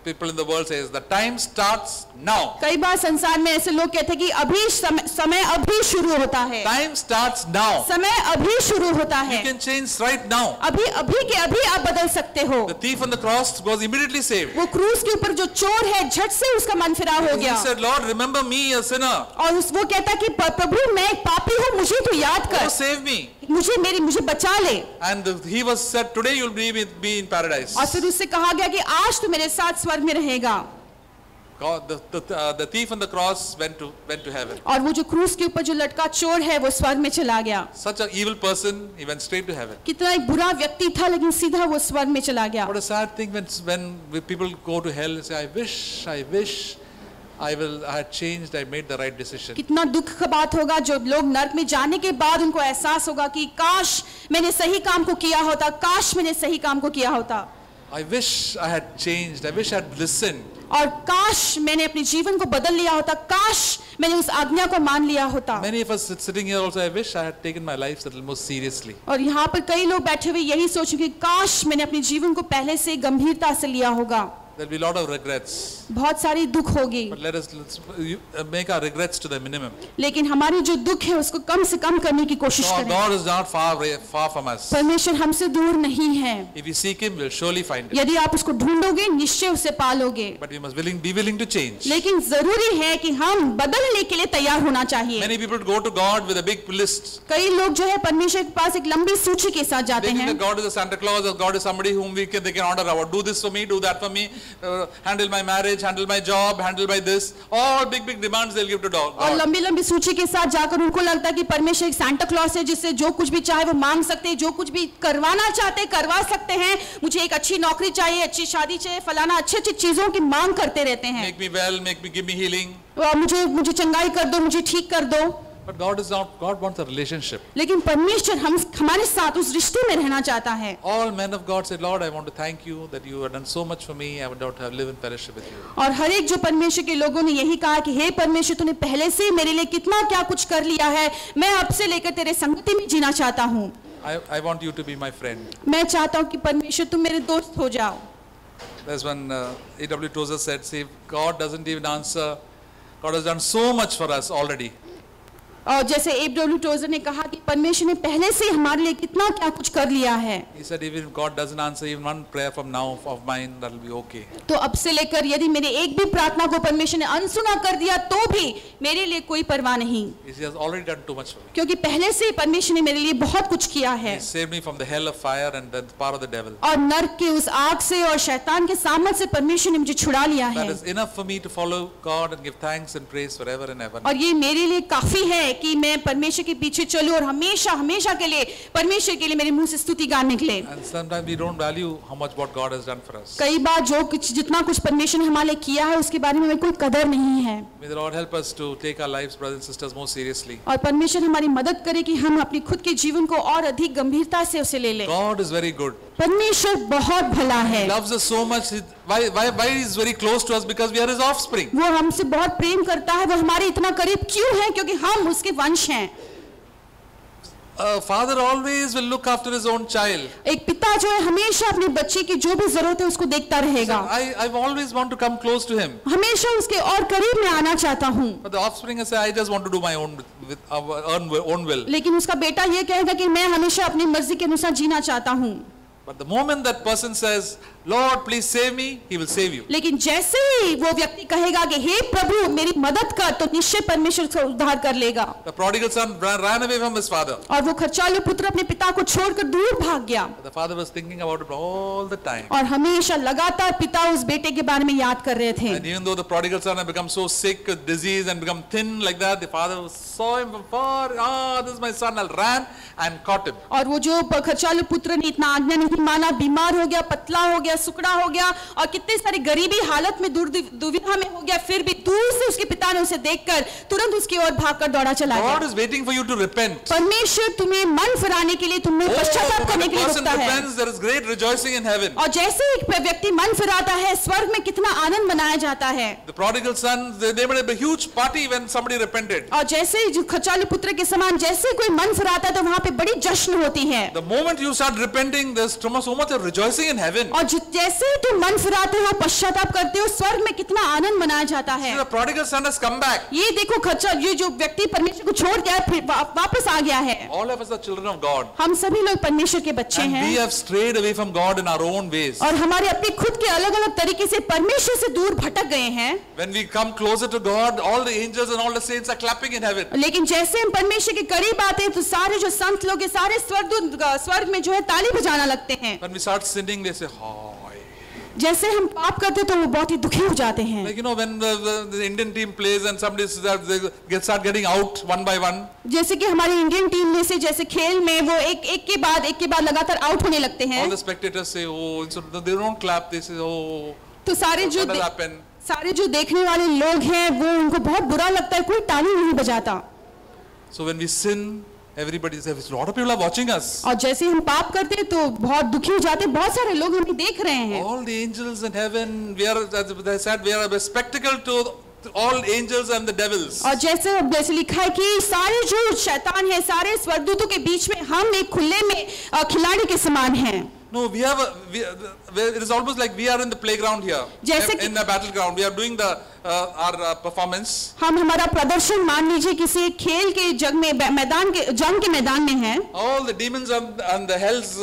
people in the world says, the time starts now. कई बार संसार में ऐसे लोग कहते हैं कि अभी समय अभी शुरू होता है। Time starts now. समय अभी शुरू होता You है। can change right now. अभी के अभी आप बदल सकते हो। The thief on the cross was immediately saved. वो क्रूस के ऊपर जो चोर है झट से उसका मन फिराव हो He गया। said, Lord, remember me, a sinner. और वो कहता कि प्रभु मैं एक पापी हूँ, मुझे तो याद Oh, कर, save me. मुझे बचा ले। And he was said, today you'll be in paradise. और फिर उससे कहा गया कि आज तो मेरे साथ स्वर्ग में रहेगा। God, the thief on the cross went to heaven. और वो जो क्रूस के ऊपर जो लटका चोर है वो स्वर्ग में चला गया। Such an evil person, he went straight to heaven. कितना एक बुरा व्यक्ति था लेकिन सीधा वो स्वर्ग में चला गया। What a sad thing when people go to hell and say, I wish I had changed, I made the right decision. कितना दुख का बात होगा जो लोग नरक में जाने के बाद उनको एहसास होगा कि काश मैंने सही काम को किया होता, काश मैंने सही काम को किया होता। I wish I had changed, I wish I had listened. और काश मैंने अपने जीवन को बदल लिया होता, काश मैंने उस आज्ञा को मान लिया होता। Many of us sitting here also, I wish I had taken my life a little more seriously. और यहाँ पर कई लोग बैठे हुए यही सोचेंगे काश मैंने अपने जीवन को पहले से गंभीरता से लिया होगा। There'll be a lot of regrets. बहुत सारी दुख होगी, But let's make our regrets to the minimum. लेकिन हमारी जो दुख है उसको कम से कम करने की कोशिश So करें। God is not far from us. परमेश्वर हमसे दूर नहीं है। If we seek Him, we'll surely find Him. यदि आप उसको ढूंढोगे निश्चय उसे पालोगे, But we must be willing to change. लेकिन जरूरी है कि हम बदलने के लिए तैयार होना चाहिए। Many people go to God with a big list. कई लोग जो है परमेश्वर के पास एक लंबी सूची के साथ जाते They think हैं। that God is a Santa Claus or God is somebody whom they can order. Do this for me, do that for me. handle my marriage, handle my job, handle my this. All big demands they'll give to और God. लंबी लंबी सूची के साथ जाकर उनको लगता है कि परमेश्वर एक सांता क्लॉस है जिससे जो कुछ भी चाहे वो मांग सकते हैं, जो कुछ भी करवाना चाहते हैं करवा सकते हैं. मुझे एक अच्छी नौकरी चाहिए, अच्छी शादी चाहिए, फलाना अच्छी अच्छी चीजों की मांग करते रहते हैं. Make me well, give me healing. मुझे चंगाई कर दो, मुझे ठीक कर दो. But God is not, God wants a relationship. लेकिन परमेश्वर हमारे साथ उस रिश्ते में रहना चाहता है. All men of God said, Lord, I want to thank you that you have done so much for me. I would not have lived in fellowship with you. और हर एक जो परमेश्वर के लोगों ने यही कहा कि हे परमेश्वर तूने पहले से ही मेरे लिए कितना क्या कुछ कर लिया है, मैं अब से लेकर तेरे संगति में जीना चाहता हूँ. I want you to be my friend. मैं चाहता हूँ कि परमेश्वर तुम मेरे दोस्त हो जाओ. There's one A.W. Tozer said, see, God doesn't even answer. God has done so much for us already. और जैसे A.W. टोजर ने कहा कि परमेश्वर ने पहले से हमारे लिए कितना क्या कुछ कर लिया है. He said, even if God doesn't answer even one prayer from now of mine, that will be okay. तो अब से लेकर यदि मेरे एक भी प्रार्थना को परमेश्वर ने अनसुना कर दिया तो भी मेरे लिए कोई परवाह नहीं. He has already done too much for me. क्योंकि पहले से ही परमेश्वर ने मेरे लिए बहुत कुछ किया है. He saved me from the hell of fire and the power of the devil. और नरक के उस आग से और शैतान के सामर्थ से परमेश्वर ने मुझे छुड़ा लिया है. That is enough for me to follow God and give thanks and praise forever and ever. और ये मेरे लिए काफी है कि मैं परमेश्वर के पीछे चलूं और हमेशा हमेशा के लिए परमेश्वर के लिए मेरे मुंह से स्तुति गान निकले. And sometimes we don't value how much what God has done for us. कई बार जो कुछ जितना कुछ परमेश्वर ने हमारे लिए किया है उसके बारे में हमें कोई कदर नहीं है. May the Lord help us to take our lives, brothers and sisters, more seriously. और परमेश्वर हमारी मदद करे कि हम अपनी खुद के जीवन को और अधिक गंभीरता से उसे ले लें. God is very good. परमेश्वर बहुत भला है. He loves us so much. Why he is very close to us? Because we are his offspring. वो हमसे बहुत प्रेम करता है. वो हमारे इतना करीब क्यों है? क्योंकि हम उसके वंश हैं. A father always will look after his own child. एक पिता जो है हमेशा अपने बच्चे की जो भी जरूरत है उसको देखता रहेगा. I always want to come close to him. हमेशा उसके और करीब में आना चाहता हूँ. But the offspring say, I just want to do my own with our own will. लेकिन उसका बेटा ये कहेगा कि मैं हमेशा अपनी मर्जी के अनुसार जीना चाहता हूँ. But the moment that person says, Lord, please save me, he will save you. लेकिन जैसे ही वो व्यक्ति कहेगा कि हे प्रभु मेरी मदद कर, तो निश्चय परमेश्वर उसका उद्धार कर लेगा. The prodigal son ran away from his father. और वो खर्चालू पुत्र अपने पिता को छोड़कर दूर भाग गया. The father was thinking about it all the time. और हमेशा लगातार पिता उस बेटे के बारे में याद कर रहे थे. And even though the prodigal son had become so sick with disease and become thin like that, the father saw him from far. This is my son. I ran and caught him. और वो जो खर्चालू पुत्र ने इतना आज्ञा नहीं माना, बीमार हो गया, पतला हो गया, सुकड़ा हो गया और कितने सारी गरीबी हालत में दुविधा में हो गया, फिर भी दूर से उसके पिता ने उसे देखकर तुरंत उसकी ओर भागकर दौड़ा चला गया. God is waiting for you to repent. परमेश्वर तुम्हें मन फिराने के लिए, तुम्हें पश्चाताप करने के लिए रुकता है. Repents, there is great rejoicing in heaven. और जैसे एक व्यक्ति मन फिराता है स्वर्ग में कितना आनंद मनाया जाता है. The prodigal son, they made a huge party when somebody repented. और जैसे जो खर्चालू पुत्र के समान जैसे कोई मन फिराता है तो वहाँ पे बड़ी जश्न होती है. The moment you start repenting, there's so much of rejoicing in heaven. और जैसे ही तुम मन फिराते हो, पश्चाताप करते हो, स्वर्ग में कितना आनंद मनाया जाता है. The prodigal son has come back. ये देखो ये जो व्यक्ति परमेश्वर को छोड़ गया फिर वापस आ गया है. All of us are children of God. हम सभी लोग परमेश्वर के बच्चे And हैं. we have strayed away from God in our own ways. और हमारे अपने खुद के अलग अलग तरीके से परमेश्वर से दूर भटक गए हैं. When we come closer to God, all the angels and all the saints are clapping in heaven. लेकिन जैसे हम परमेश्वर के करीब आते हैं तो सारे जो संत लोग हैं, सारे स्वर्ग में जो है ताली बजाना लगते हैं. When we start sinning, they say, "Hi." जैसे हम पाप करते तो वो बहुत ही दुखी हो जाते हैं. Like when the Indian team plays and somebody they start getting out one by one. जैसे कि हमारी इंडियन टीम में से जैसे खेल में वो एक के बाद लगातार आउट होने लगते हैं. All the spectators say, "Oh," so they don't clap. They say, "Oh." तो सारे जो देखने वाले लोग हैं वो उनको बहुत बुरा लगता है, कोई ताली नहीं बजाता. So when we sin, everybody says, "A lot of people are watching us." और जैसे हम पाप करते हैं तो बहुत दुखी हो जाते हैं, बहुत सारे लोग हमें देख रहे हैं. All the angels in heaven, we are, as they said, we are a spectacle to all angels and the devils. और जैसे लिखा है कि सारे जो शैतान है, सारे स्वर्गदूतों के बीच में हम एक खुले में खिलाड़ी के समान हैं. No, it is almost like we are in the playground here, in the battleground. We are doing our performance. हम हमारा प्रदर्शन मान लीजिए किसी खेल के जंग के मैदान में हैं. All the demons and the hells,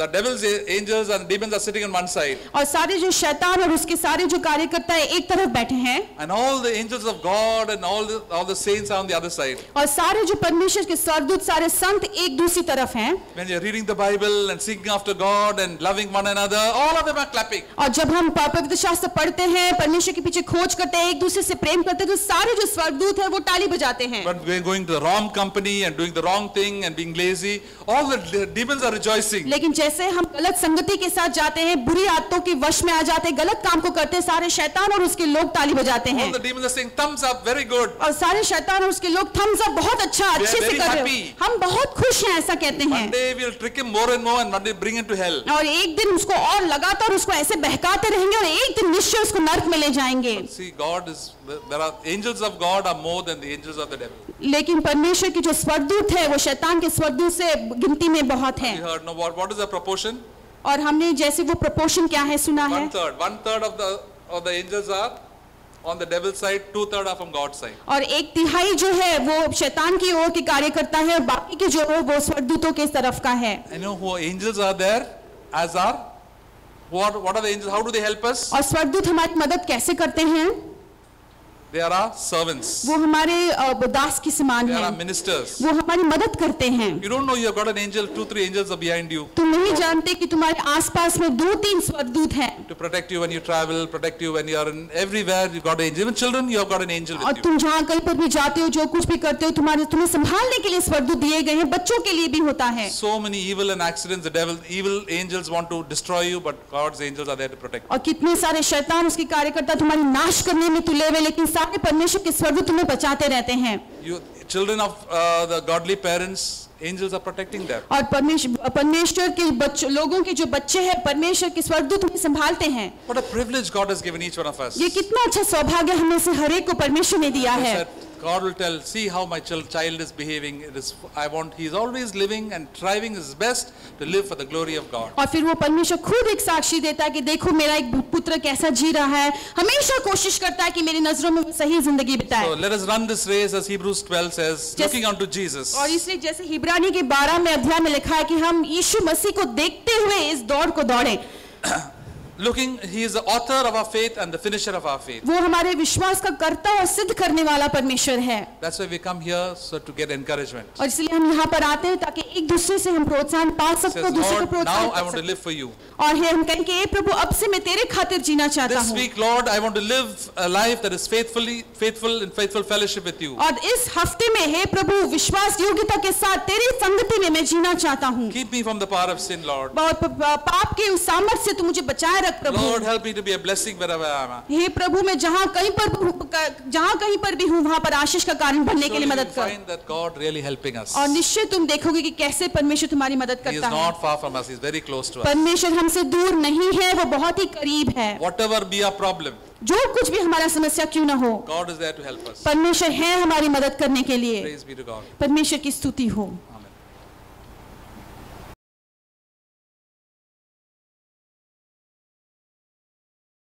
the devils, angels and demons are sitting on one side. और सारे जो शैतान और उसके सारे जो कार्यकर्ता है एक तरफ बैठे हैं. And all the angels of God and all the saints are on the other side. और सारे जो परमेश्वर के स्वर्गदूत, सारे संत एक दूसरी तरफ हैं. When you are reading the Bible and seeking after God and loving one another, all of them are clapping. और जब हम पवित्र शास्त्र पढ़ते हैं, परमेश्वर के पीछे खोज करते हैं, एक दूसरे से प्रेम करते हैं, तो सारे जो स्वर्गदूत हैं वो ताली बजाते हैं. But we're going to the wrong company and doing the wrong thing and being lazy. All the demons are rejoicing. लेकिन जैसे हम गलत संगति के साथ जाते हैं, बुरी आदतों के वश में आ जाते हैं, गलत काम को करते हैं, सारे शैतान और उसके लोग ताली बजाते हैं. All the demons are saying thumbs up, very good. और सारे शैतान और उसके लोग थम्स अप, बहुत अच्छा, अच्छे से कर रहे हो, हम बहुत खुश हैं, ऐसा कहते हैं. One day we'll trick him more and more and one day bring him to hell. और एक दिन उसको और लगातार उसको ऐसे बहकाते रहेंगे और एक दिन निश्चय उसको नरक में ले जाएंगे. See, there are angels of God are more than the angels of the devil. लेकिन परमेश्वर की जो स्वर्गदूत है वो शैतान के स्वर्गदूत से गिनती में बहुत है. You heard, no, what is the proportion? और हमने जैसे वो प्रोपोर्शन क्या है सुना है. One third of the angels are on the devil's side, 2/3 are from God's side. और एक तिहाई जो है वो शैतान की ओर के कार्य करता है और बाकी के जो है वो स्वर्गदूतों के तरफ का है. I know who angels are there, as are. What are the angels? How do they help us? और स्वर्गदूत हमारी मदद कैसे करते हैं? They are our servants. वो हमारे दास की समान They are our हैं. ministers. वो हमारी मदद करते हैं. You don't know you have got an angel, 2-3 angels are behind you तुम नहीं जानते कि तुम्हारे आसपास में 2-3 स्वर्गदूत हैं. to protect you when you travel, protect you when you are in everywhere. You got an angel. Even children, you have got an angel और with you. तुम जहाँ कहीं पर भी जाते हो, जो कुछ भी करते हो, तुम्हें संभालने के लिए स्वर्गदूत दिए गए हैं. बच्चों के लिए भी होता है. So many evil and accidents. The devil, evil angels want to destroy you, but God's angels are there to protect you. और कितने सारे शैतान उसके कार्यकर्ता तुम्हारी नाश करने में तुले हुए, लेकिन सारे परमेश्वर के स्वर्गदूत तुम्हें बचाते रहते हैं. You children of the godly parents, angels are protecting them. और परमेश्वर के बच्चों, लोगों के जो बच्चे हैं, परमेश्वर के स्वर्गदूत उन्हें संभालते हैं. What a privilege God has given each one of us. ये कितना अच्छा सौभाग्य हमें से हर एक को परमेश्वर ने दिया है. God will tell, see how my child is behaving. He is always living and trying his best to live for the glory of God. और फिर वो परमेश्वर खुद एक साक्षी देता है कि देखो मेरा एक पुत्र कैसा जी रहा है, हमेशा कोशिश करता है कि मेरी नजरों में वो सही जिंदगी बिताए. So let us run this race as Hebrews 12 says, looking unto Jesus. और इसलिए जैसे हिब्रानी के 12 में अध्याय में लिखा है कि हम यीशु मसीह को देखते हुए इस दौड़ को दौड़े. He is the author of our faith and the finisher of our faith. वो हमारे विश्वास का कर्ता और सिद्ध करने वाला परमेश्वर है. That's why we come here, so to get encouragement. और इसलिए हम यहाँ पर आते हैं ताकि एक दूसरे से हम प्रोत्साहन पा सकें, Says, दूसरे को Lord, प्रोत्साहन now I कर want to सकें. live for you. और हम कहें कि प्रभु अब से मैं तेरे खातिर जीना चाहता This हूँ. week, Lord, I want to live a life that is faithful in faithful fellowship with you. और इस हफ्ते में हे प्रभु विश्वास योग्यता के साथ तेरी संगति में मैं जीना चाहता हूँ. Keep me from the power of sin, Lord. और पाप के उस सामर्थ्य से तू मुझे बचाए रख प्रभु. Lord, help me to be a blessing wherever I am. हे प्रभु मैं जहाँ कहीं पर भी हूँ वहाँ पर आशीष का कारण बनने के लिए Surely मदद you'll कर. find that God really helping us. और निश्चय तुम देखोगे कि कैसे परमेश्वर तुम्हारी मदद He is करता है. not far from us. He is very close to us. परमेश्वर हमसे दूर नहीं है, वो बहुत ही करीब है. Whatever be our problem, जो कुछ भी हमारा समस्या क्यों ना हो, God is there to help us. परमेश्वर है हमारी मदद करने के लिए. Praise be to God. परमेश्वर की स्तुति हो.